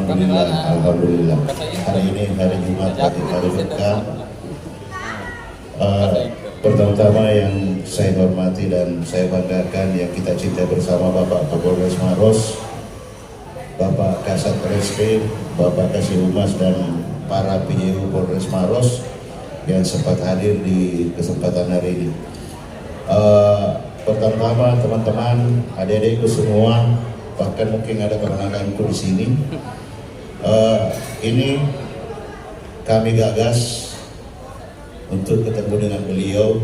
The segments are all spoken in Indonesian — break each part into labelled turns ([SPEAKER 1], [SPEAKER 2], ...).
[SPEAKER 1] Alhamdulillah, alhamdulillah. Hari ini hari Jumat, hari berkah. Pertama-tama yang saya hormati dan saya banggakan yang kita cintai bersama Bapak Kapolres Maros, Bapak Kasat Reskrim, Bapak Kasih Humas dan para PJU Polres Maros yang sempat hadir di kesempatan hari ini. Pertama-tama teman-teman, adik-adikku semua, bahkan mungkin ada keponakanku di sini. Ini kami gagas untuk ketemu dengan beliau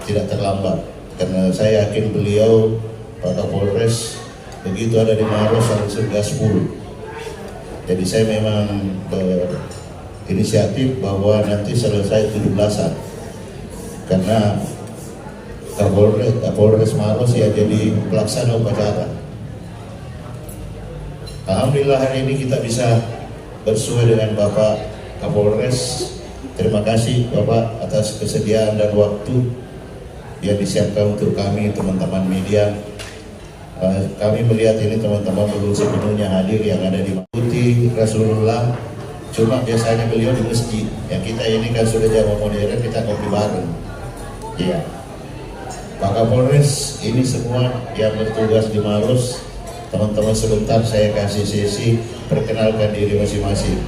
[SPEAKER 1] tidak terlambat, karena saya yakin beliau Pak Kapolres begitu ada di Maros langsung gaspol. Jadi saya memang berinisiatif bahwa nanti selesai 17-an, karena Kapolres Maros ya jadi pelaksana upacara. Alhamdulillah hari ini kita bisa bersuai dengan Bapak Kapolres. Terima kasih Bapak atas kesediaan dan waktu yang disiapkan untuk kami teman-teman media. Kami melihat ini teman-teman belum sepenuhnya hadir yang ada di Putih Rasulullah. Cuma biasanya beliau di masjid. Yang kita ini kan sudah zaman modern, kita kopi bareng. Iya. Pak Kapolres, ini semua yang bertugas di Maros. Teman-teman sebentar saya kasih sesi perkenalkan diri masing-masing.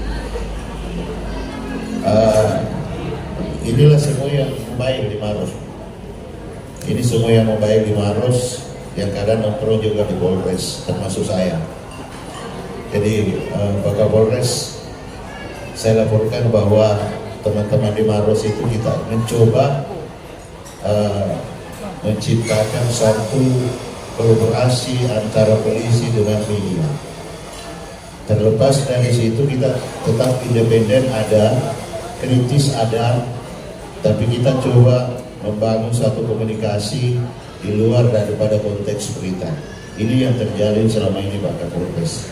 [SPEAKER 1] Inilah semua yang baik di Maros. Ini semua yang baik di Maros, yang kadang nongkrong juga di Polres, termasuk saya. Jadi Pak Kapolres, saya laporkan bahwa teman-teman di Maros itu kita mencoba menciptakan satu kolaborasi antara polisi dengan media. Terlepas dari situ kita tetap independen ada, kritis ada, tapi kita coba membangun satu komunikasi di luar daripada konteks berita. Ini yang terjalin selama ini Pak Kapolres.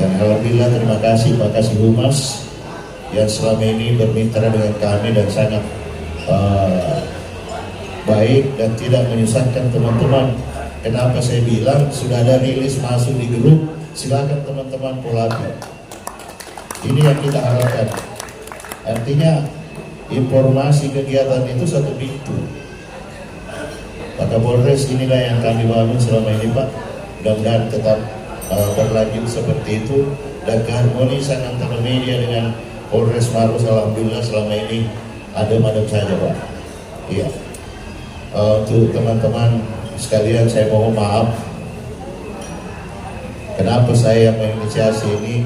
[SPEAKER 1] Dan alhamdulillah terima kasih Pak Kasih Humas yang selama ini bermitra dengan kami dan sangat baik dan tidak menyusahkan teman-teman. Kenapa saya bilang sudah ada rilis masuk di grup, silakan teman-teman follow. Ini yang kita harapkan. Artinya informasi kegiatan itu satu pintu. Pak Kapolres, inilah yang kami bangun selama ini Pak. Mudah-mudahan tetap berlanjut seperti itu, dan keharmonisan antara media dengan Polres Maros alhamdulillah selama ini adem-adem saja Pak. Iya. Untuk teman-teman sekalian saya mohon maaf. Kenapa saya menginisiasi ini?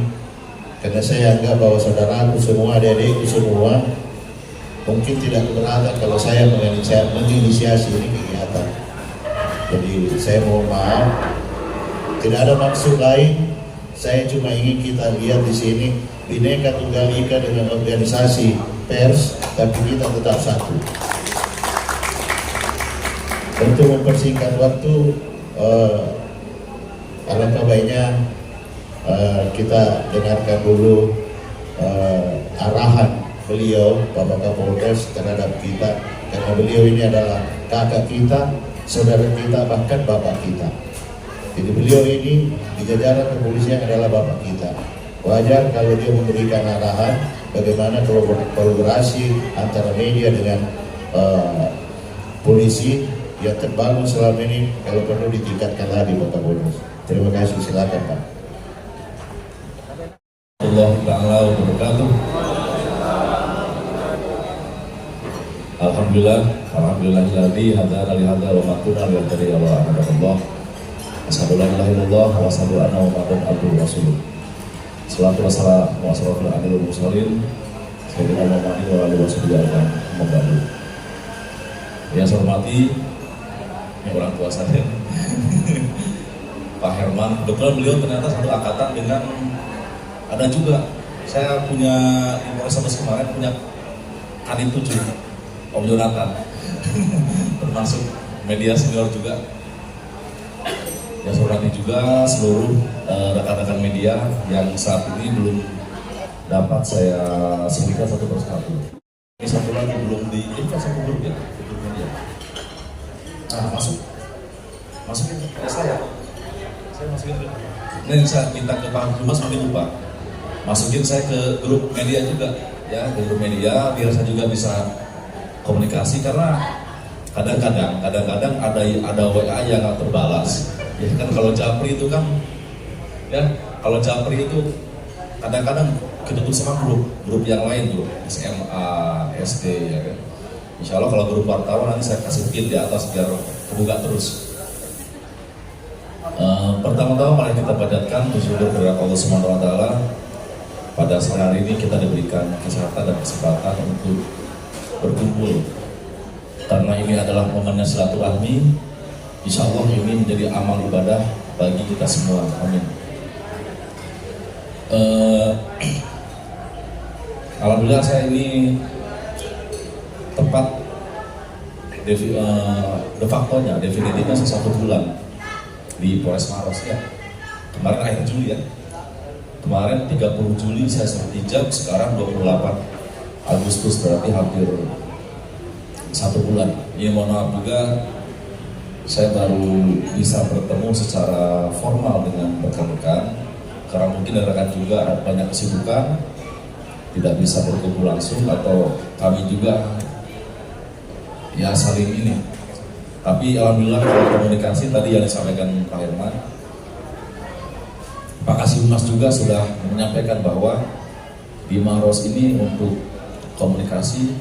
[SPEAKER 1] Karena saya anggap bahwa saudaraku semua, adik-adikku semua mungkin tidak keberatan kalau saya menginisiasi ini kegiatan. Jadi saya mohon maaf, tidak ada maksud lain. Saya cuma ingin kita lihat di sini Bhinneka Tunggal Ika dengan organisasi pers, tapi kita tetap satu. Untuk mempersingkat waktu, alangkah baiknya kita dengarkan dulu arahan beliau Bapak Kapolres terhadap kita, karena beliau ini adalah kakak kita, saudara kita, bahkan bapak kita. Jadi beliau ini di jajaran kepolisian adalah bapak kita. Wajar kalau dia memberikan arahan bagaimana kolaborasi antara media dengan polisi yang terbangun selama ini, kalau perlu ditingkatkan lagi Bapak Kapolres. Terima kasih, silakan Pak.
[SPEAKER 2] Allah Ta'ala wabarakatuh. Alhamdulillahilladzi hadana li hadza wa ma kunna linahtadiya laula an hadana. Asyhadu an la ilaha illallah wa asyhadu anna Muhammadan abduhu wa rasuluh. Shalatu wassalamu ala asyrofil anbiya'i wal mursalin sayyidina Muhammadin wa alihi wasallam. Yang saya hormati orang tua saya Pak Herman, kebetulan beliau ternyata satu angkatan dengan, ada juga saya punya Polres kemarin punya Kadin 7 Om Jonathan termasuk media senior juga. Ya, saya hormati juga seluruh rekan-rekan media yang saat ini belum dapat saya sebutkan satu persatu. Ini satu lagi belum di satu grup ya, grup media. Nah, masuk ke saya. Saya masukin ke ini saya minta ke Pak Humas mungkin lupa. Masukin saya ke grup media juga ya, ke grup media biar saya juga bisa komunikasi karena kadang-kadang ada WA yang nggak terbalas. Ya kan kalau Japri itu kan ya kalau Japri itu kadang-kadang ketutup sama grup yang lain tuh SMA, SD ya kan. Insya Allah kalau grup wartawan nanti saya kasih pin di atas biar kebuka terus. Pertama-tama mari kita panjatkan bersyukur kepada Allah Subhanahu wa taala. Pada sore hari ini kita diberikan kesehatan dan kesempatan untuk berkumpul. Karena ini adalah momennya silaturahmi. Insya Allah ini menjadi amal ibadah bagi kita semua. Amin. Alhamdulillah saya ini tepat de facto-nya, definitifnya 1 bulan di Polres Maros ya. Kemarin akhir Juli ya. Kemarin 30 Juli saya sertijab, sekarang 28 Agustus berarti hampir 1 bulan. Ini mohon maaf juga saya baru bisa bertemu secara formal dengan rekan-rekan karena mungkin rekan juga banyak kesibukan, tidak bisa berkumpul langsung atau kami juga ya saling ini. Tapi alhamdulillah kalau komunikasi tadi yang disampaikan Pak Herman, Pak Kasih-Humas juga sudah menyampaikan bahwa di Maros ini untuk komunikasi,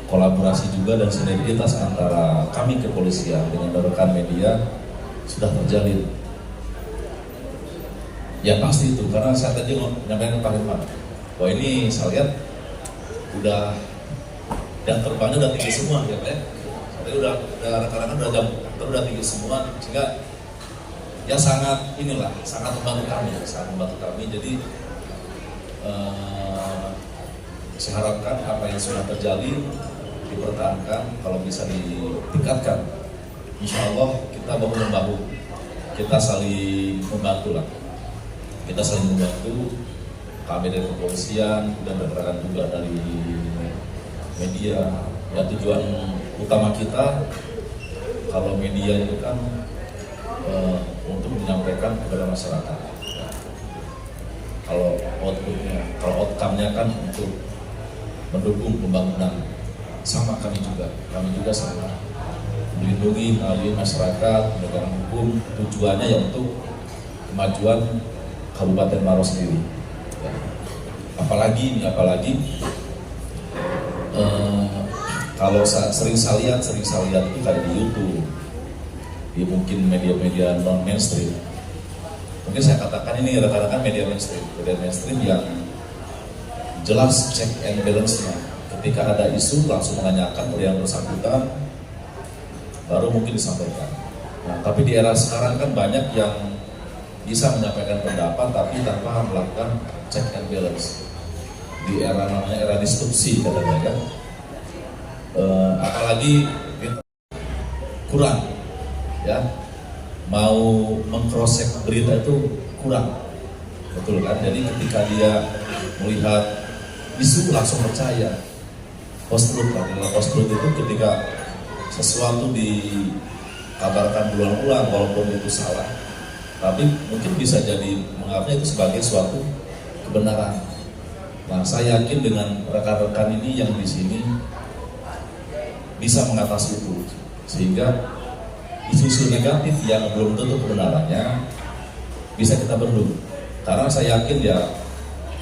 [SPEAKER 2] kolaborasi juga dan sinergitas antara kami kepolisian dengan rekan media sudah terjalin. Ya pasti itu, karena saya tadi menyampaikan Pak Herman bahwa ini saya lihat udah dan terbangnya udah tinggi semua ya Pak ya. Tadi udah rekan-rekan udah tinggi semua sehingga ya sangat membantu kami. Jadi saya harapkan apa yang sudah terjalin dipertahankan, kalau bisa ditingkatkan. Insya Allah kita bahu membahu, kita saling membantu lah. Kita saling membantu, kami dari kepolisian dan rekan-rekan juga dari media. Ya tujuan utama kita kalau media itu kan untuk menyampaikan kepada masyarakat. Kalau outcome-nya kan untuk mendukung pembangunan. Sama kami juga sama melindungi masyarakat, penegakan hukum, tujuannya ya untuk kemajuan Kabupaten Maros sendiri. Ya. Apalagi kalau sering saya lihat itu kayak di YouTube, di mungkin media-media non mainstream. Mungkin saya katakan ini rekan-rekan media mainstream yang jelas check and balance-nya. Ketika ada isu langsung menanyakan pada yang bersangkutan, baru mungkin disampaikan. Nah, tapi di era sekarang kan banyak yang bisa menyampaikan pendapat tapi tanpa melakukan check and balance. Di era namanya era disrupsi kadang-kadang kan. Apalagi kurang ya, mau mengcross-check berita itu kurang, betul kan? Jadi ketika dia melihat isu langsung percaya. Post-truth itu ketika sesuatu dikabarkan berulang-ulang walaupun itu salah, tapi mungkin bisa jadi menganggapnya itu sebagai suatu kebenaran. Nah, saya yakin dengan rekan-rekan ini yang di sini bisa mengatasi itu, sehingga isu-isu negatif yang belum tentu kebenarannya bisa kita bendung. Karena saya yakin ya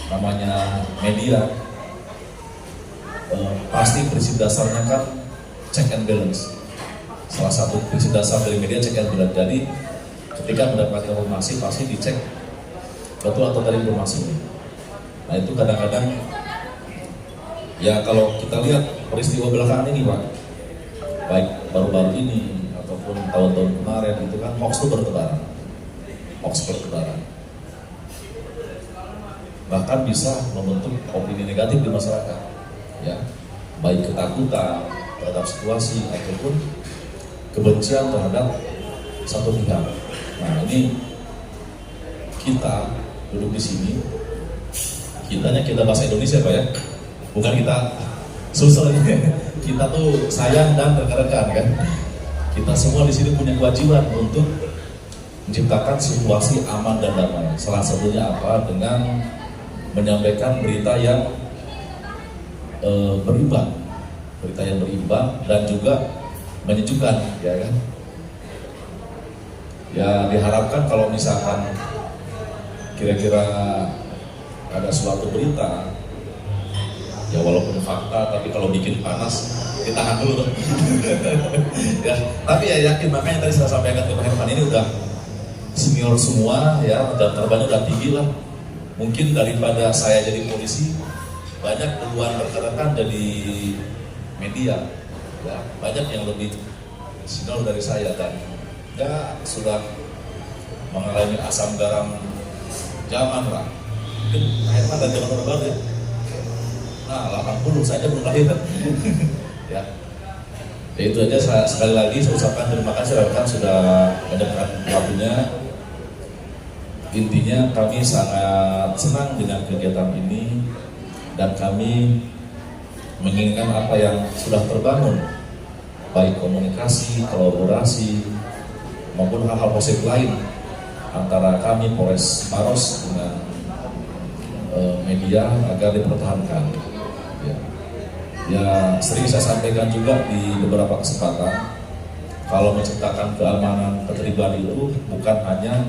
[SPEAKER 2] namanya media pasti prinsip dasarnya kan check and balance. Salah satu prinsip dasar dari media check and balance. Jadi ketika mendapatkan informasi pasti dicek betul atau dari informasi ini. Nah itu kadang-kadang ya kalau kita lihat peristiwa belakangan ini Pak, baik baru-baru ini ataupun tahun-tahun kemarin itu kan hoax itu bertebaran, bahkan bisa membentuk opini negatif di masyarakat, ya baik ketakutan terhadap situasi ataupun kebencian terhadap satu pihak. Nah ini kita duduk di sini, kita bahasa Indonesia Pak ya, bukan kita susah kita tuh sayang dan rekan-rekan kan. Kita semua di sini punya kewajiban untuk menciptakan situasi aman dan damai. Salah satunya apa? Dengan menyampaikan berita yang berimbang, dan juga menyejukkan, ya kan? Ya diharapkan kalau misalkan kira-kira ada suatu berita, ya walaupun fakta, tapi kalau bikin panas ditahan dulu. Ya, tapi ya yakin, makanya tadi saya sampaikan ke Pak Herman, ini udah senior semua ya, dan terbangnya udah tinggi lah. Mungkin daripada saya jadi polisi, banyak duluan rekan-rekan jadi media, ya, banyak yang lebih senior dari saya dan ya sudah mengalami asam garam zaman lah. Mungkin Herman dan zaman baru ya. Nah, 80 saja belum lahir. Ya. Ya itu aja, sekali lagi saya ucapkan terima kasih rekan sudah menyempatkan waktunya. Intinya kami sangat senang dengan kegiatan ini dan kami menginginkan apa yang sudah terbangun, baik komunikasi, kolaborasi maupun hal-hal positif lain antara kami Polres Maros dengan media agar dipertahankan. Ya, sering saya sampaikan juga di beberapa kesempatan, kalau menciptakan keamanan ketertiban itu bukan hanya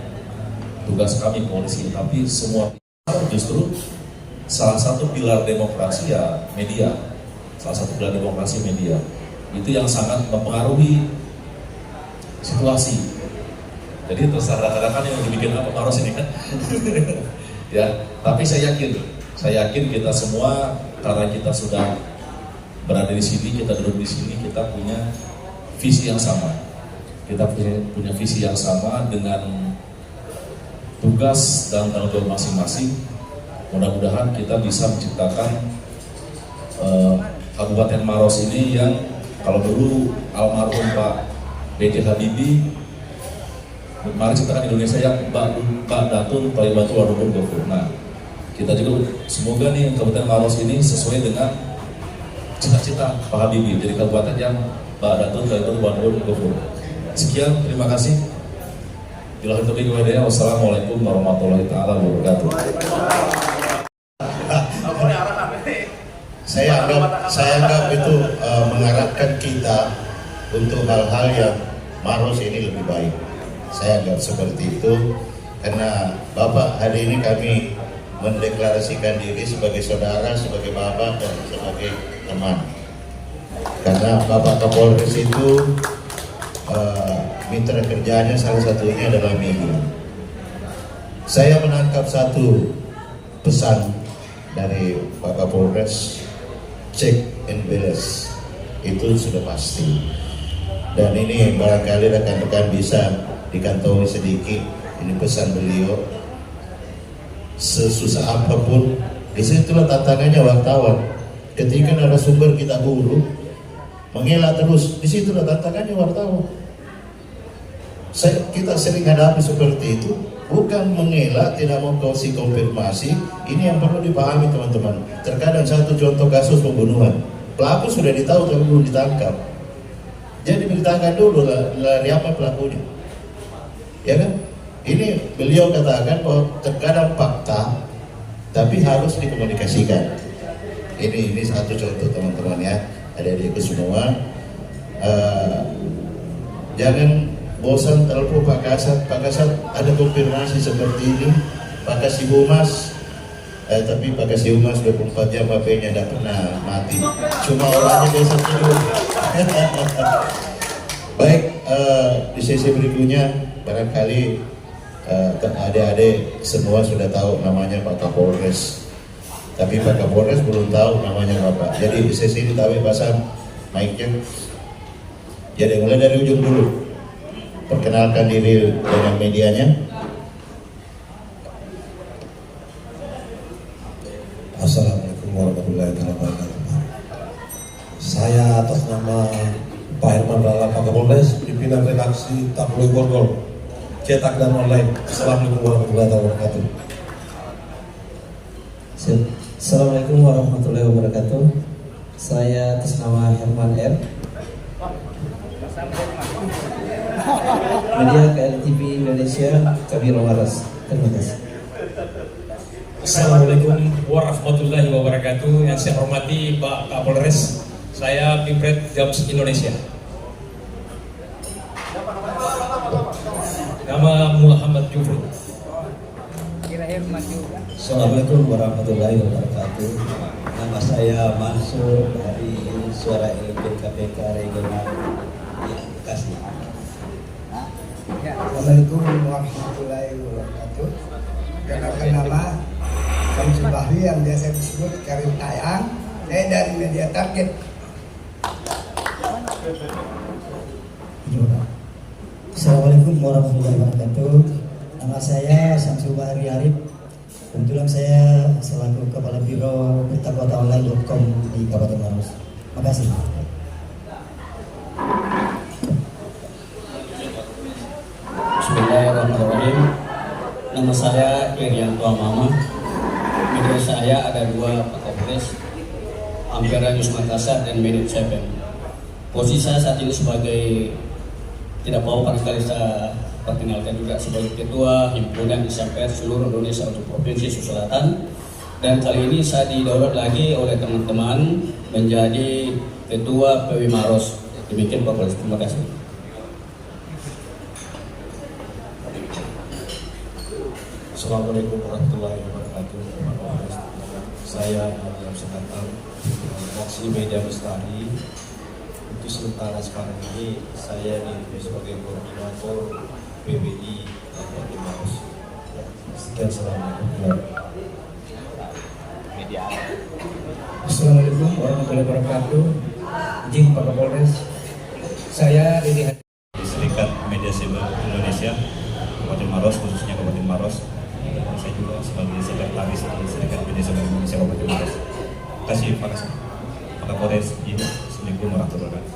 [SPEAKER 2] tugas kami polisi, tapi semua justru salah satu pilar demokrasi ya media. Salah satu pilar demokrasi media. Itu yang sangat mempengaruhi situasi. Jadi terserah kadang-kadang yang dibikin apa Maros ini kan. Ya, tapi saya yakin kita semua, karena kita sudah berada di sini, kita duduk di sini, kita punya visi yang sama. Kita punya visi yang sama dengan tugas dan tanggung jawab masing-masing. Mudah-mudahan kita bisa menciptakan Kabupaten Maros ini yang kalau dulu almarhum Pak B.J. Habibie, mari ciptakan Indonesia yang Pak Datun Thayyibatul Warahmatullahi Wabarakatuh. Nah, kita juga semoga nih Kabupaten Maros ini sesuai dengan cita-cita Pak Habibie, jadi kabupaten yang Pak Datun Thayyibatul Warahmatullahi Wabarakatuh. Sekian, terima kasih. Wassalamualaikum warahmatullahi wabarakatuh.
[SPEAKER 1] Saya anggap itu mengarahkan kita untuk hal-hal yang Maros ini lebih baik. Saya anggap seperti itu karena Bapak hari ini kami mendeklarasikan diri sebagai saudara, sebagai bapak dan sebagai teman. Karena Bapak Kapolres itu mitra kerjanya salah satunya adalah media. Saya menangkap satu pesan dari Pak Kapolres, check and balance itu sudah pasti, dan ini barangkali rekan-rekan bisa dikantongi sedikit. Ini pesan beliau, sesusah apapun disitulah tantangannya wartawan. Ketika narasumber kita buruk, mengelak terus, disitulah tantangannya wartawan. Kita sering hadapi seperti itu, bukan mengelak, tidak mau kasih konfirmasi. Ini yang perlu dipahami teman-teman. Terkadang satu contoh kasus pembunuhan, pelaku sudah ditahu tapi belum ditangkap. Jadi beritakan dulu lari apa pelakunya, ya kan? Ini beliau katakan bahwa terkadang fakta, tapi harus dikomunikasikan. Ini satu contoh teman-teman ya, adik-adikku semua. Jangan bosan telepon Pak Kasat ada konfirmasi seperti ini, Pak Kasih Humas, tapi Pak Kasih Humas 24 jam HP-nya tidak pernah mati, cuma orangnya biasa tidur. Baik, di sesi berikutnya barangkali adik-adik semua sudah tahu namanya Pak Kapolres, tapi Pak Kapolres belum tahu namanya Bapak. Jadi di sesi ini tapi pasang mic-nya. Jadi mulai dari ujung dulu, perkenalkan diri dengan medianya.
[SPEAKER 3] Assalamualaikum warahmatullahi wabarakatuh. Saya atas nama Pak Herman Rala Pak Kapolres, pimpinan redaksi Tabloid Borgol, cetak dan online. Assalamualaikum warahmatullahi wabarakatuh.
[SPEAKER 4] Assalamualaikum warahmatullahi wabarakatuh. Saya atas nama Herman R. media KLTV Indonesia, Kabir Waras. Terima kasih.
[SPEAKER 5] Assalamualaikum warahmatullahi wabarakatuh. Yang saya hormati Pak Kapolres, saya Pipret Jabs Indonesia. Nama Muhammad Jufri.
[SPEAKER 6] Assalamualaikum warahmatullahi wabarakatuh. Nama saya Mansur dari Suara LP KPK Regional Bekasi.
[SPEAKER 7] Assalamualaikum warahmatullahi wabarakatuh. Perkenalkan nama Samsul Bahri yang biasa disebut Karim Tayang. Saya dari media Target.
[SPEAKER 8] Assalamualaikum warahmatullahi wabarakatuh. Nama saya Samsul Bahri Arif. Kebetulan saya selaku Kepala Biro Berita Kota Online.com di Kabupaten Maros. Terima kasih.
[SPEAKER 6] Bismillahirrahmanirrahim. Nama saya Irianto Amama. Media saya ada dua, Pak Kapolres, Ampera News Makassar dan Minute 7. Posisi saya saat ini sebagai, tidak mau barangkali saya perkenalkan juga sebagai Ketua Himpunan Insan Pers seluruh Indonesia untuk Provinsi Sulawesi Selatan. Dan kali ini saya didorong lagi oleh teman-teman menjadi Ketua PW Maros. Demikian Pak Kapolres, terima kasih.
[SPEAKER 3] Assalamualaikum warahmatullahi wabarakatuh. Saya Adam Sekatan, redaksi Media Bestari. Untuk sementara sekarang ini saya ditunjuk sebagai koordinator PBI Kabupaten Maros. Sekian, assalamualaikum.
[SPEAKER 5] Assalamualaikum warahmatullahi wabarakatuh. Izin Pak Kapolres, saya Didi
[SPEAKER 9] Serikat Media Siber Indonesia Kabupaten Maros, khususnya Kabupaten Maros. Saya juga sebagai sekretaris dari Serikat Media Siber Indonesia Kabupaten Maros. Terima kasih Pak Kapolres. Assalamualaikum warahmatullahi wabarakatuh.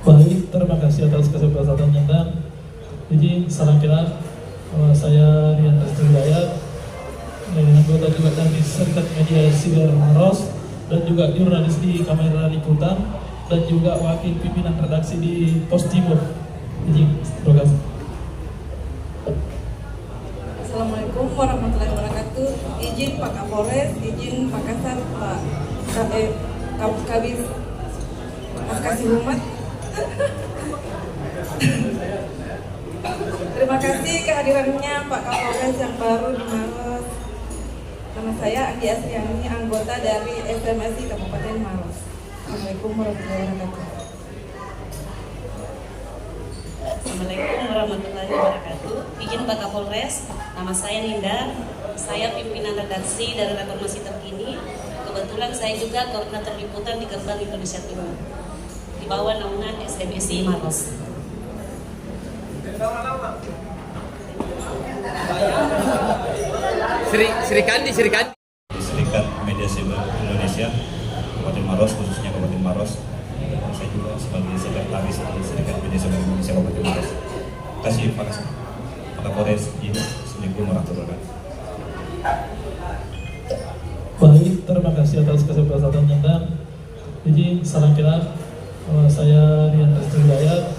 [SPEAKER 10] Baik, terima kasih atas kesempatannya dan izin salam kenal. Saya Rian Hidayat, anggota juga dari Serikat Media Siber Maros dan juga jurnalis di Kamera Liputan dan juga wakil pimpinan redaksi di Pos Timur. Izin, terima kasih.
[SPEAKER 11] Assalamualaikum warahmatullahi wabarakatuh. Izin Pak Kapolres, izin Pak Kasar, Pak Kabis Kasih Umat. Terima kasih kehadirannya Pak Kapolres yang baru di Maros. Nama saya Andi Asriani, anggota dari SMSI Kabupaten Maros. Assalamualaikum warahmatullahi wabarakatuh.
[SPEAKER 12] Assalamualaikum warahmatullahi wabarakatuh. Izin Pak Kapolres, nama saya Ninda. Saya pimpinan redaksi dari Reformasi Terkini. Kebetulan saya juga koordinator liputan di Gerbang Indonesia Timur di bawah naungan SMSI Maros.
[SPEAKER 5] Sri Kandi.
[SPEAKER 9] Serikat Media Siber Indonesia Kabupaten Maros, khususnya Kabupaten Maros. Saya juga sebagai sekretaris dari Serikat Media Siber Indonesia Kabupaten Maros. Terima kasih Pak Kapolres. Assalamualaikum warahmatullahi wabarakatuh.
[SPEAKER 10] Baik, terima kasih atas kesempatannya dan izin salam kenal. Saya Rian Hidayat,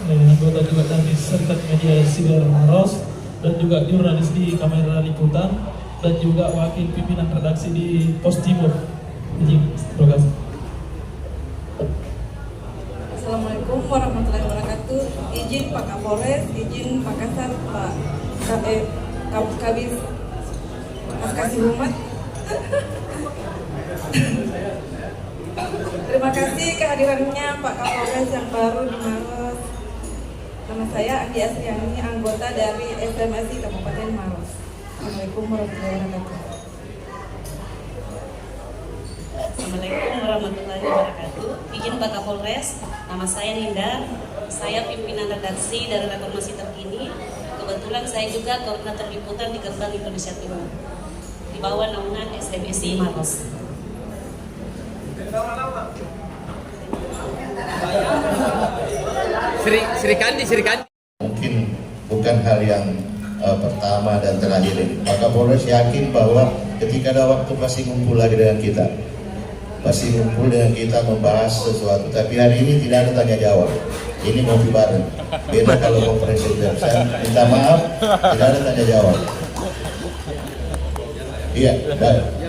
[SPEAKER 10] anggota juga dari Serikat Media Siber Maros dan juga jurnalis di Kamera Liputan dan juga wakil pimpinan redaksi di Pos Timur. Izin, terima kasih.
[SPEAKER 11] Assalamualaikum warahmatullahi wabarakatuh. Izin Pak Kapolres, izin Pak Kasar, Pak Kabis Kasih Umat. Terima kasih kehadirannya Pak Kapolres yang baru di Maros. Nama saya Andi Asriani, anggota dari SMSI Kabupaten Maros. Assalamualaikum warahmatullahi wabarakatuh.
[SPEAKER 12] Assalamualaikum warahmatullahi wabarakatuh. Izin Pak Kapolres, nama saya Ninda. Saya pimpinan redaksi dari Reformasi Terkini. Kebetulan saya juga koordinator liputan di Gerbang Indonesia Timur di bawah naungan SMSI Maros.
[SPEAKER 5] Sri Kandi.
[SPEAKER 1] Mungkin bukan hal yang pertama dan terakhir ini. Pak Kapolres yakin bahwa ketika ada waktu pasti ngumpul lagi dengan kita. pasti ngumpul dengan kita membahas sesuatu. Tapi hari ini tidak ada tanya jawab. Ini ngopi bareng. Beda kalau konferensi pers. Saya minta maaf, tidak ada tanya jawab. Iya,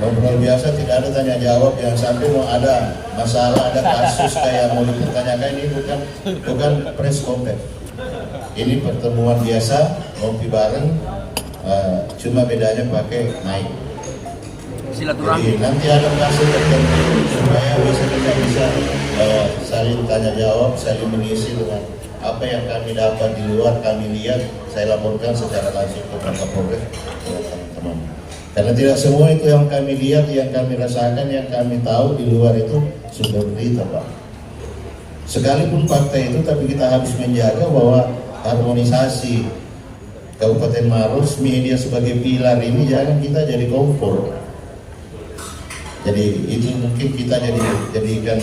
[SPEAKER 1] ngobrol biasa, tidak ada tanya jawab. Jangan sampai mau ada masalah, ada kasus kayak mau dipertanyakan. Ini bukan press conference. Ini pertemuan biasa, ngopi bareng. Cuma bedanya pakai mic. Jadi nanti ada kasus tertentu supaya kita bisa saling tanya jawab, saling mengisi dengan apa yang kami dapat di luar, kami lihat, saya laporkan secara langsung ke Pak Kapolres, teman-teman. Karena tidak semua itu yang kami lihat, yang kami rasakan, yang kami tahu di luar itu sudah berita, Pak. Sekalipun fakta itu, tapi kita harus menjaga bahwa harmonisasi Kabupaten Maros, media sebagai pilar ini jangan kita jadi kompor. Jadi itu mungkin kita jadikan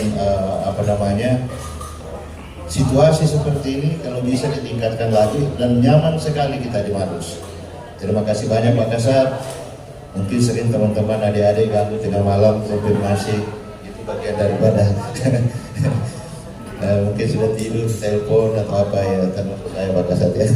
[SPEAKER 1] situasi seperti ini kalau bisa ditingkatkan lagi, dan nyaman sekali kita di Maros. Terima kasih banyak Pak Kasat. Mungkin sering teman-teman adik-adik ganggu tengah malam konfirmasi, itu bagian daripada mungkin sudah tidur, telepon atau apa ya, termasuk saya Pak Kasat ya.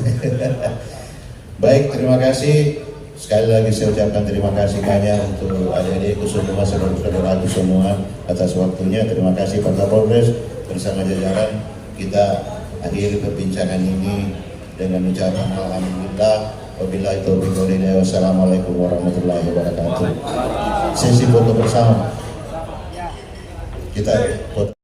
[SPEAKER 1] Baik, terima kasih. Sekali lagi saya ucapkan terima kasih banyak untuk adik-adikku semua, saudara-saudaraku semua atas waktunya. Terima kasih Pak Kapolres bersama jajaran. Kita akhiri perbincangan ini dengan ucapan alhamdulillah. Wabillahi taufiq wal hidayah. Wassalamualaikum warahmatullahi wabarakatuh. Sesi foto bersama. Kita foto.